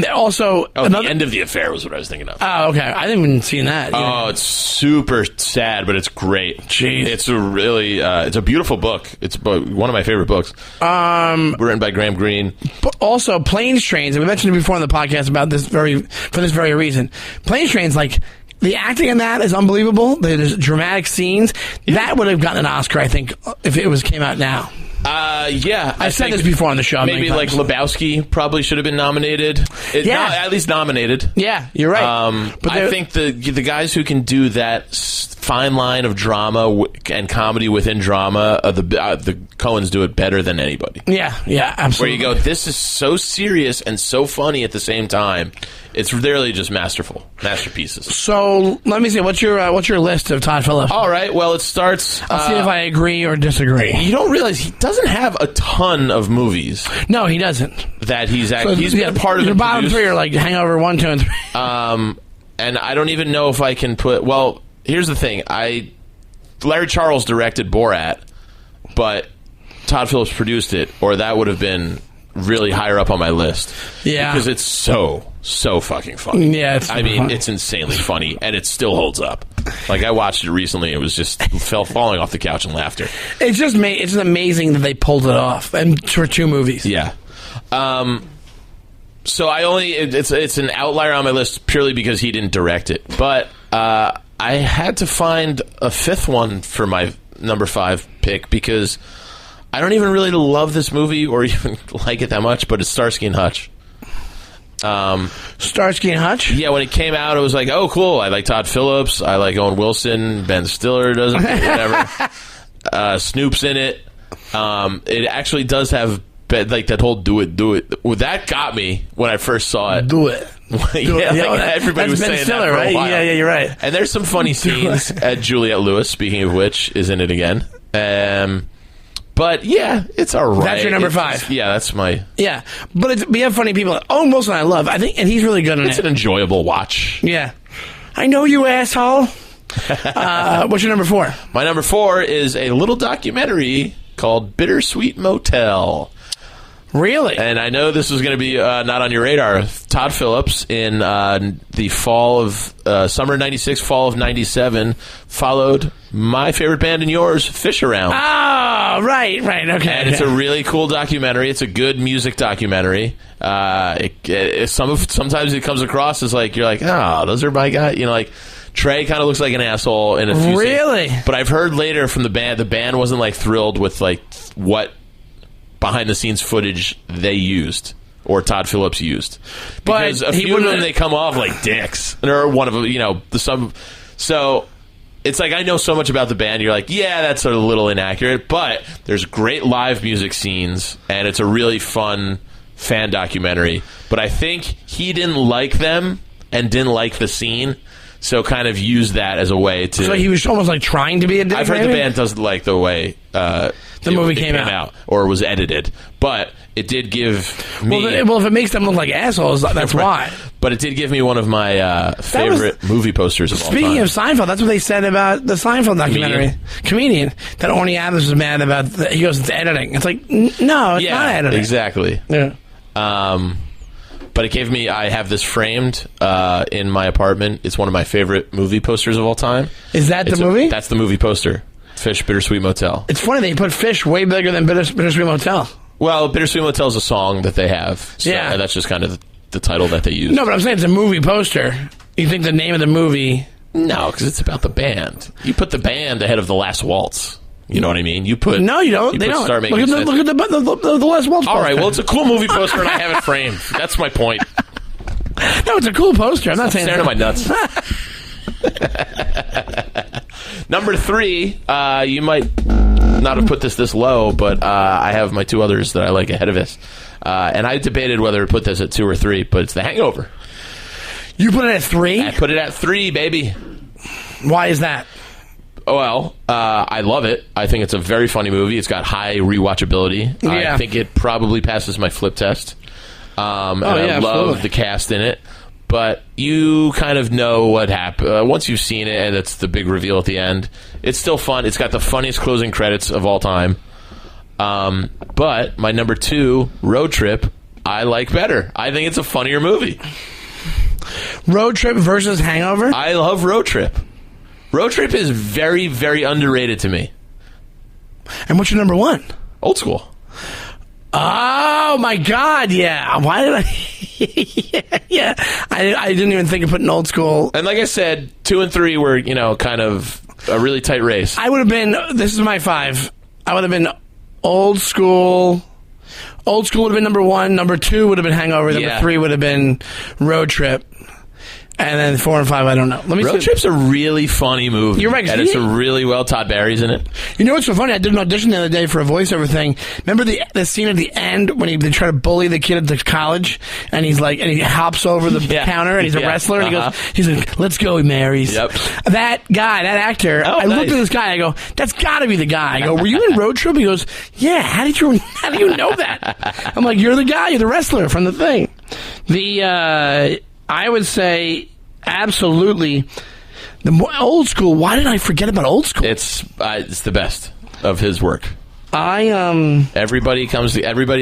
also the end of the affair was what I was thinking of. Oh, okay, I didn't even see that. Oh, it's super sad, but it's great. Jeez. It's a really it's a beautiful book. It's one of my favorite books. Written by Graham Greene. But also, Planes, Trains. And we mentioned it before on the podcast about this for this very reason. Planes, Trains, like. The acting in that is unbelievable. There's dramatic scenes. That would have gotten an Oscar, I think, if it came out now. Yeah. I've said this before on the show. Maybe like Lebowski probably should have been nominated. At least nominated. Yeah, you're right. But I think the guys who can do that fine line of drama and comedy within drama, the Coens do it better than anybody. Yeah, absolutely. Where you go, this is so serious and so funny at the same time. It's really just masterpieces. So let me see. What's your list of Todd Phillips? All right. Well, it starts. I'll see if I agree or disagree. You don't realize he doesn't have a ton of movies. No, he doesn't. That he's been a part of. The bottom three are like Hangover 1, 2, and 3. And I don't even know if I can put. Well, here's the thing. Larry Charles directed Borat, but Todd Phillips produced it, or that would have been really higher up on my list. Yeah, because it's so fucking funny. Yeah, it's insanely funny, and it still holds up. Like I watched it recently, it was just falling off the couch in laughter. It's just amazing that they pulled it off, and for 2 movies. Yeah. So it's an outlier on my list purely because he didn't direct it, but I had to find a 5th one for my number 5 pick because I don't even really love this movie or even like it that much, but it's Starsky and Hutch. Starsky and Hutch? Yeah, when it came out, it was like, oh, cool. I like Todd Phillips. I like Owen Wilson. Ben Stiller doesn't, whatever. Snoop's in it. It actually does have like that whole do it. Well, that got me when I first saw it. Do it. Everybody was Ben saying Stiller, that for right? a while. Yeah, you're right. And there's some funny scenes. Juliette Lewis, speaking of which, is in it again. But yeah, it's all right. That's your number 5. That's my. Yeah, but we have funny people. Owen Wilson, I love. I think, and he's really good in it. It's an enjoyable watch. Yeah, I know you, asshole. What's your number 4? My number 4 is a little documentary called Bittersweet Motel. Really? And I know this was going to be not on your radar. Todd Phillips in the fall of summer '96, fall of '97, followed my favorite band and yours, Fish Around. Oh, right, okay. And it's a really cool documentary. It's a good music documentary. Sometimes it comes across as like you're like, oh, those are my guys. You know, like Trey kind of looks like an asshole in a few Really? scenes. But I've heard later from the band wasn't like thrilled with like what behind the scenes footage they used or Todd Phillips used, because a few of them they come off like dicks, or one of them, so it's like I know so much about the band, you're like, yeah, that's a little inaccurate, but there's great live music scenes and it's a really fun fan documentary. But I think he didn't like them and didn't like the scene, so kind of used that as a way to. So he was almost like trying to be a dick. I've heard the band doesn't like the way the movie came out or was edited, but it did give me. Well, if it makes them look like assholes, that's why. But it did give me one of my favorite movie posters of all time. Speaking of Seinfeld, that's what they said about the Seinfeld documentary. Comedian. That Orny Adams was mad about. He goes, it's editing. It's like, no, it's not editing. Exactly. Yeah. But it gave me. I have this framed in my apartment. It's one of my favorite movie posters of all time. Is that the movie? That's the movie poster. Fish, Bittersweet Motel. It's funny they put Fish way bigger than Bittersweet Motel. Well, Bittersweet Motel is a song that they have. So Yeah. that's just kind of the title that they use. No, but I'm saying it's a movie poster. You think the name of the movie? No, because it's about the band. You put the band ahead of the Last Waltz. You know what I mean? You put No, you don't. They don't. Start Look Making at Sense. the Les Waltz. All right, poster. well, it's a cool movie poster, and I have it framed. That's my point. No, it's a cool poster. I'm not saying Staring at my nuts. Number 3, you might not have put this low, but I have my 2 others that I like ahead of this. And I debated whether to put this at 2 or 3, but it's The Hangover. You put it at 3? I put it at 3, baby. Why is that? Well, I love it. I think it's a very funny movie. It's got high rewatchability. Yeah. I think it probably passes my flip test. And I love absolutely. the cast in it. But you kind of know what happened. Once you've seen it, and it's the big reveal at the end, it's still fun. It's got the funniest closing credits of all time. But my number 2, Road Trip, I like better. I think it's a funnier movie. Road Trip versus Hangover? I love Road Trip. Road Trip is very, very underrated to me. And what's your number 1? Old School. Oh my God! Yeah. Why did I? yeah. I didn't even think of putting Old School. And like I said, 2 and 3 were, kind of a really tight race. I would have been. This is my 5. I would have been Old School. Old School would have been number 1. Number 2 would have been Hangover. Number 3 would have been Road Trip. And then 4 and 5, I don't know. Let me Road see. Trip's a really funny movie. You're right. And it's a really well. Todd Barry's in it. You know what's so funny? I did an audition the other day for a voiceover thing. Remember the scene at the end when they try to bully the kid at the college, and he's like, and he hops over the counter, and he's a wrestler, and he's like, "Let's go, Marys." Yep. That guy, that actor. I looked at this guy. I go, "That's got to be the guy." I go, "Were you in Road Trip?" He goes, "Yeah." How do you know that? I'm like, "You're the guy. You're the wrestler from the thing." I would say. Absolutely. Old School. Why did I forget about Old School? It's the best of his work. Everybody's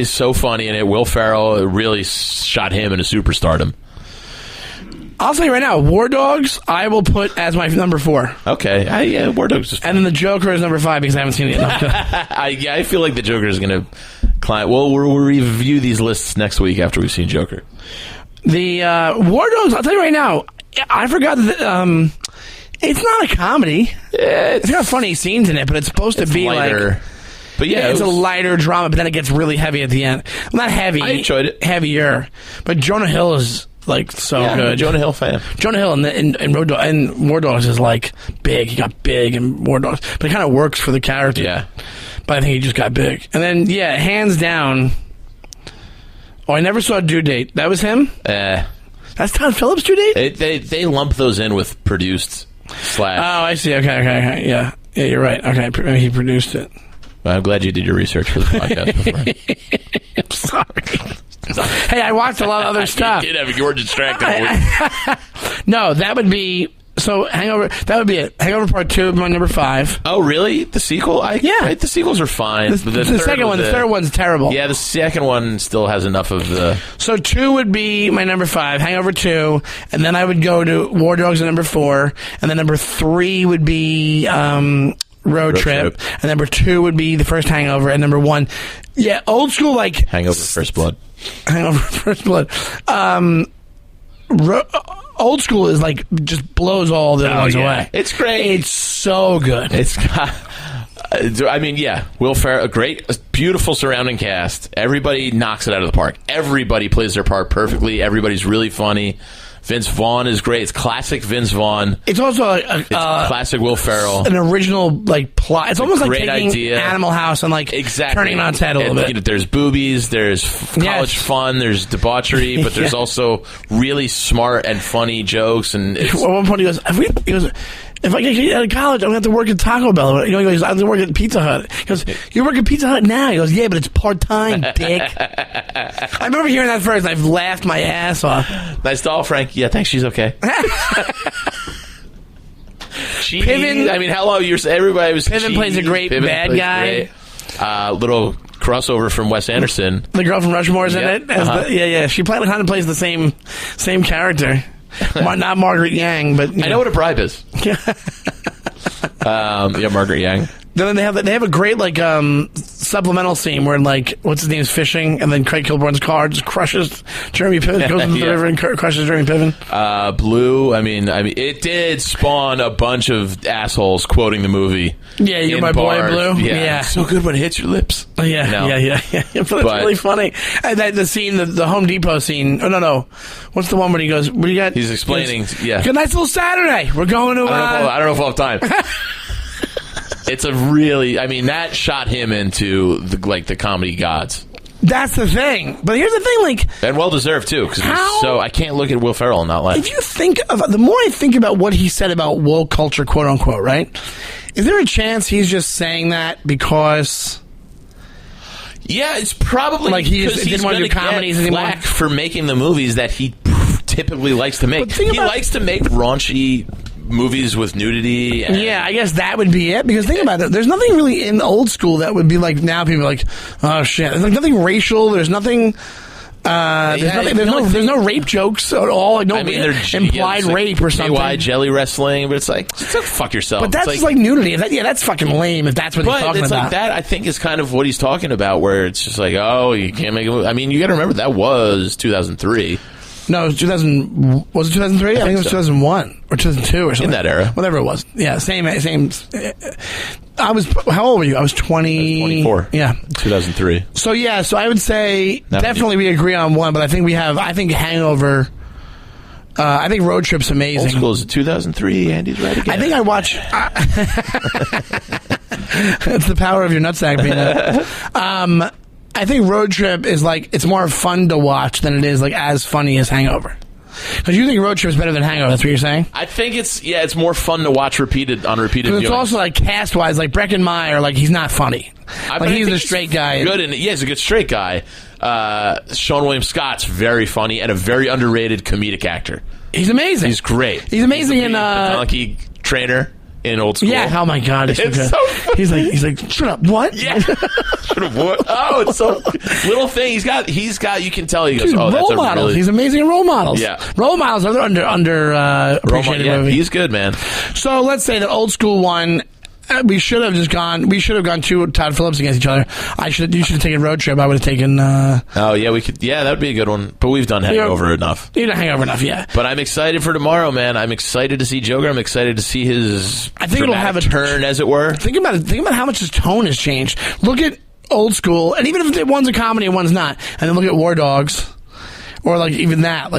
so funny in it. Will Ferrell really shot him into superstardom. I'll say right now, War Dogs, I will put as my number 4. Okay. War Dogs is fun. And then the Joker is number 5 because I haven't seen it yet. I feel like the Joker is going to climb. Well, we'll review these lists next week after we've seen Joker. The War Dogs, I'll tell you right now, I forgot that it's not a comedy. It's got funny scenes in it, but it's supposed to be lighter. like... But yeah, it's a lighter drama, but then it gets really heavy at the end. Well, not heavy. I enjoyed it. Heavier. But Jonah Hill is... like so good. I'm a Jonah Hill fan. Jonah Hill in Road Dog and War Dogs is like big. He got big in War Dogs, but it kind of works for the character. Yeah, but I think he just got big. And then hands down. Oh, I never saw Due Date. That was him. That's Todd Phillips' Due Date. They lump those in with produced / Oh, I see. Okay. Yeah, you're right. Okay, he produced it. Well, I'm glad you did your research for the podcast. I'm sorry. Hey, I watched a lot of other stuff. You were distracted. No, that would be... So, Hangover, that would be it. Hangover Part 2 would be my number 5. Oh, really? The sequel? The sequels are fine. The third one's terrible. Yeah, the second one still has enough of the... So 2 would be my number 5, Hangover 2, and then I would go to War Dogs at number 4, and then number 3 would be Road Trip, and number 2 would be the first Hangover, and number 1, Old School, like... Hangover First Blood. Hangover First Blood. Old School is like just blows all the other ones away. It's great. It's so good. It's got. Will Ferrell, a beautiful surrounding cast. Everybody knocks it out of the park. Everybody plays their part perfectly. Everybody's really funny. Vince Vaughn is great. It's classic Vince Vaughn. It's also classic Will Ferrell. An original plot. It's almost like taking idea. Animal House and turning it on its head a little bit. There's boobies. There's college fun. There's debauchery, but there's also really smart and funny jokes. And at one point he goes, If I get out of college, I'm going to have to work at Taco Bell. He goes, I have to work at Pizza Hut. He goes, you work at Pizza Hut now? He goes, yeah, but it's part-time, dick. I remember hearing that first. I've laughed my ass off. Nice doll, Frank. Yeah, thanks. She's okay. Piven. I mean, how long? Everybody was. Piven plays a great bad guy. Little crossover from Wes Anderson. The girl from Rushmore's in it. Yeah. She kind of plays the same character. Not Margaret Yang, but I know what a bribe is. Margaret Yang. Then they have a great supplemental scene where what's his name is fishing, and then Craig Kilborn's car just crushes Jeremy Piven, goes into the river and crushes Jeremy Piven. Blue. I mean, it did spawn a bunch of assholes quoting the movie. Yeah, you're my boy, Blue. Yeah, it's so good when it hits your lips. Yeah. But it's really funny. And the scene, the Home Depot scene. Oh no, what's the one where he goes? What do you got? He's explaining. Good nice little Saturday. We're going to. I don't know if I'll have time. It's a really, that shot him into the comedy gods. That's the thing. But here's the thing, and well deserved too, because I can't look at Will Ferrell and not laugh. If you think the more I think about what he said about woke culture, quote unquote, right? Is there a chance he's just saying that because? Yeah, it's probably he didn't want to do comedies anymore for making the movies that he typically likes to make. He likes to make raunchy movies with nudity. Yeah, I guess that would be it. Because think about it, there's nothing really in old school that would be now people are oh shit. There's nothing racial. There's nothing. There's no rape jokes at all. Implied rape or something. KY jelly wrestling, but it's fuck yourself. But that's nudity. That's fucking lame. If that's what he's talking about. That I think is kind of what he's talking about. Where it's just you can't make a movie. You got to remember that was 2003. No, it was 2000. Was it 2003? I think it was 2001 or 2002 or something. In that era, whatever it was. Yeah, same. I was. How old were you? I was 24. Yeah, 2003. So I would say definitely we agree on one, but I think Hangover. I think Road Trip's amazing. Old School is 2003. Andy's right again. I think I watch. It's the power of your nutsack being I think Road Trip is it's more fun to watch than it is as funny as Hangover. Because you think Road Trip is better than Hangover, that's what you're saying? I think it's more fun to watch repeated viewings. It's also cast wise, Breckin Meyer, he's not funny. He's a straight guy. Good, and he's a good straight guy. Sean William Scott's very funny and a very underrated comedic actor. He's amazing. He's great. He's amazing in donkey trainer. In Old School. Yeah, oh my God. It's so he's like, shut up, what? Yeah. Shut up, what? Oh, it's so little thing. He's got, you can tell he goes, role that's models. Really... He's amazing at role models. Yeah. Role models are appreciated movie. He's good, man. So let's say the Old School one, we should have gone two Todd Phillips against each other. You should have taken Road Trip. I would have taken. We could. Yeah, that would be a good one. But we've done Hangover enough. You've done Hangover enough, yeah. But I'm excited for tomorrow, man. I'm excited to see Joker. I'm excited to see his. I think it'll have a turn, as it were. Think about it. Think about how much his tone has changed. Look at Old School, and even if one's a comedy and one's not, and then look at War Dogs, or even that.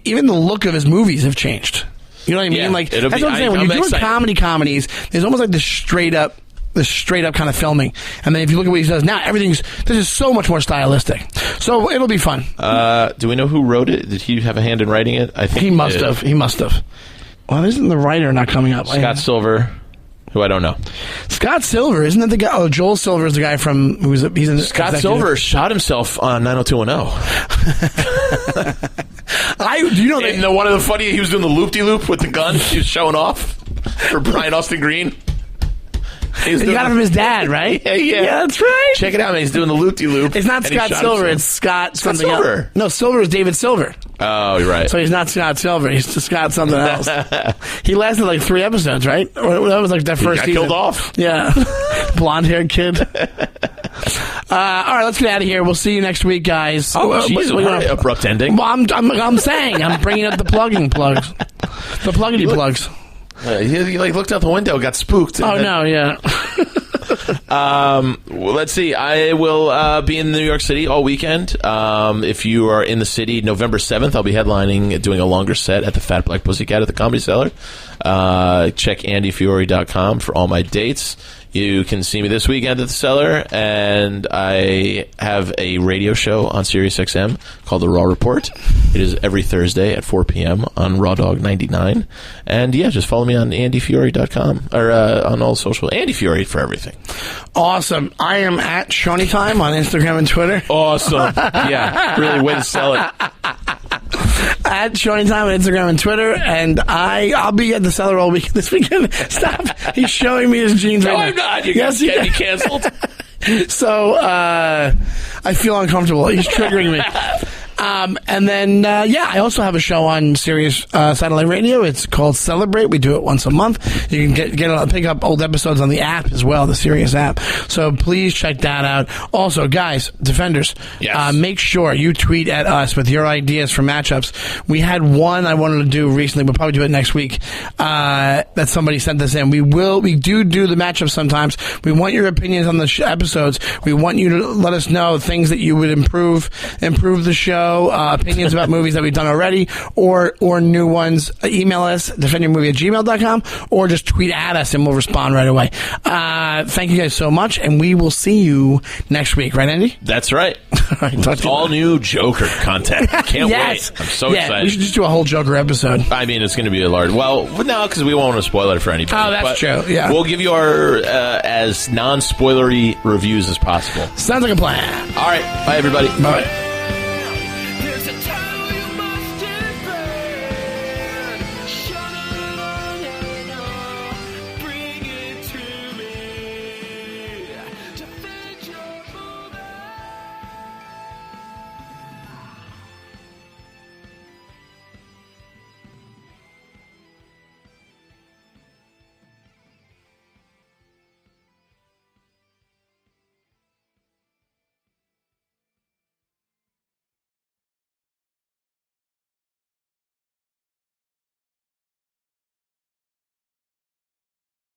Even the look of his movies have changed. You know what I mean? Yeah, that's what I'm saying. When you're doing comedies, there's almost this straight up kind of filming. And then if you look at what he does now, this is so much more stylistic. So it'll be fun. Do we know who wrote it? Did he have a hand in writing it? I think he must have. He must have. Well, isn't the writer not coming up? Scott Silver, who I don't know. Scott Silver, isn't that the guy? Oh, Joel Silver is the guy from he's in Scott Silver shot himself on 90210. Do you know that one of the funny? He was doing the loop-de-loop with the gun. He was showing off for Brian Austin Green. He got it from his dad, right? Yeah, that's right. Check it out, man. He's doing the loop-de-loop. It's not Scott Silver. It's Scott something Silver. Else. No, Silver is David Silver. Oh, you're right. So he's not Scott Silver. He's just Scott something else. He lasted 3 episodes, right? Or that was that first season. Killed off. Yeah. Blonde-haired kid. All right, let's get out of here. We'll see you next week, guys. Oh, jeez, abrupt ending. Well, I'm saying, I'm bringing up the plugging plugs. The pluggity plugs. He looked out the window, got spooked. Oh, no, yeah. Well, let's see. I will be in New York City all weekend. If you are in the city, November 7th, I'll be headlining, doing a longer set at the Fat Black Pussycat at the Comedy Cellar. Check andyfiore.com for all my dates. You can see me this weekend at the Cellar, and I have a radio show on SiriusXM called The Raw Report. It is every Thursday at 4 p.m. on Raw Dog 99. And yeah, just follow me on AndyFiore.com or on all social. Andy Fiore for everything. Awesome. I am at Shawnee Time on Instagram and Twitter. Awesome. Yeah, really way to sell it. At Shawnee Time on Instagram and Twitter, and I'll be at the Cellar all week this weekend. Stop! He's showing me his jeans No, right I'm now. not. You're Yes, going to he- get me canceled. So I feel uncomfortable. He's triggering me. And then, I also have a show on Sirius Satellite Radio. It's called Celebrate. We do it once a month. You can pick up old episodes on the app as well, the Sirius app. So please check that out. Also, guys, Defenders, Yes. make sure you tweet at us with your ideas for matchups. We had one I wanted to do recently. We'll probably do it next week. That somebody sent this in. We do the matchups sometimes. We want your opinions on the episodes. We want you to let us know things that you would improve the show. Opinions about movies that we've done already, or new ones. Email us, defendyourmovie@gmail.com, or just tweet at us and we'll respond right away. Thank you guys so much, and we will see you next week. Right, Andy? That's right. All right, talk to you All later. new Joker content. Can't Yes. wait. I'm so Yeah, excited. we should just do a whole Joker episode. I mean, it's going to be a large. Well, no, because we won't want to spoil it for anybody. Oh, that's but true, yeah. We'll give you our as non-spoilery reviews as possible. Sounds like a plan. All right. Bye, everybody. Bye.